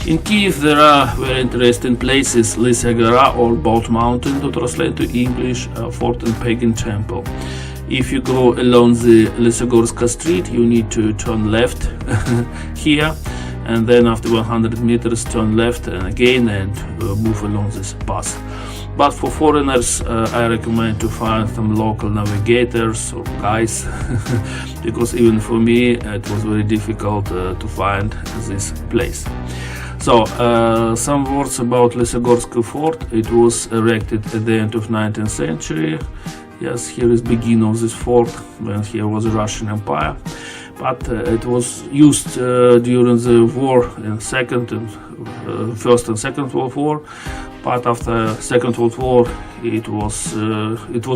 In Kyiv there are very interesting places: Lysa Gora, or Bald Mountain to translate to English, Fort and Pagan Temple. If you go along the Lysogorsky Street, you need to turn left here, and then after 100 meters turn left and again, and move along this path. But for foreigners, I recommend to find some local navigators or guides, because even for me it was very difficult to find this place. So, some words about Lysogorsky Fort. It was erected at the end of 19th century. Yes, here is beginning of this fort, when here was the Russian Empire. But it was used during the war in First and Second World War. But after Second World War, it was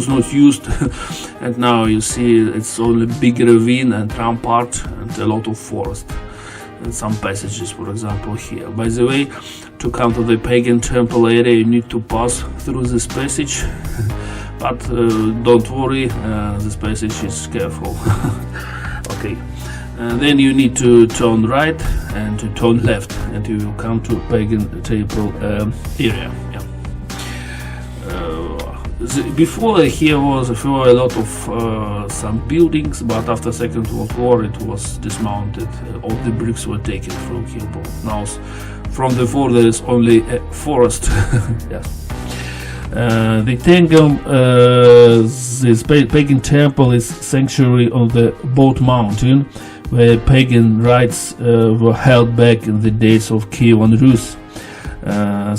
not used, and now you see it's only big ravine and rampart and a lot of forest. And some passages, for example, here. By the way, to come to the pagan temple area, you need to pass through this passage. But don't worry, this passage is careful. Okay. And then you need to turn right and to turn left, and you will come to pagan temple area. Yeah. Before here were a lot of some buildings, but after Second World War it was dismounted. All the bricks were taken from here. Now from the fort there is only a forest. Yes. The this pagan temple is sanctuary on the Bald Mountain, where pagan rites were held back in the days of Kyiv and Rus.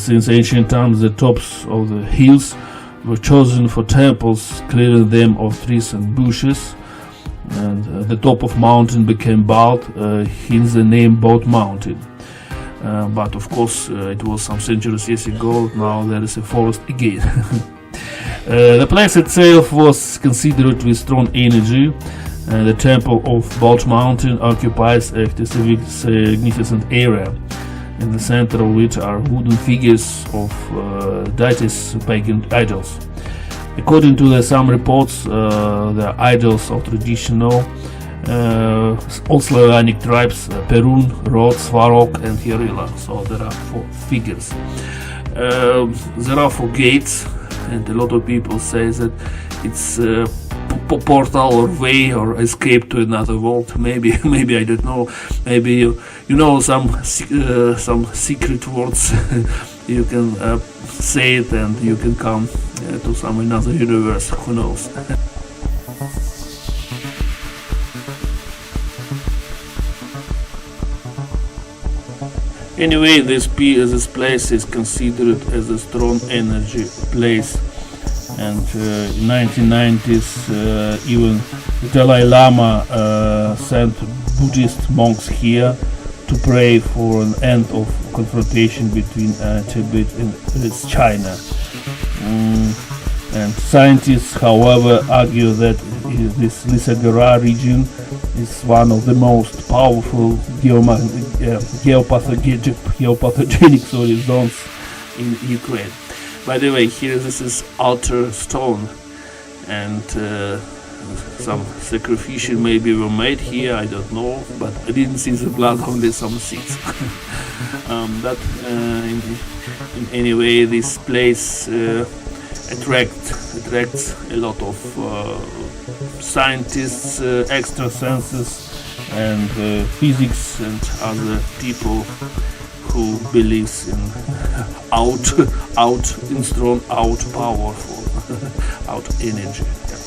Since ancient times, the tops of the hills were chosen for temples, clearing them of trees and bushes, and the top of mountain became bald, hence the name Bald Mountain. But of course it was some centuries years ago. Now there is a forest again. The place itself was considered with strong energy. The temple of Bald Mountain occupies a significant area, in the center of which are wooden figures of deities, pagan idols. According to some reports, the idols of traditional all Slavonic tribes: Perun, Rod, Svarog and Yarila. So there are 4 figures. There are 4 gates, and a lot of people say that it's a portal or way or escape to another world. Maybe I don't know. Maybe you know some secret words. You can say it, and you can come to some another universe. Who knows? Anyway, this place is considered as a strong energy place, and in 1990s even the Dalai Lama sent Buddhist monks here to pray for an end of confrontation between Tibet and China. And scientists, however, argue that this Lysa Gora region is one of the most powerful geopathogenic zones in Ukraine. By the way, here this is altar stone, and some sacrificial maybe were made here, I don't know, but I didn't see the blood, only some seeds. In any way, this place attracts a lot of scientists, extrasenses, and physics, and other people who believes in strong, powerful, out energy. Yeah.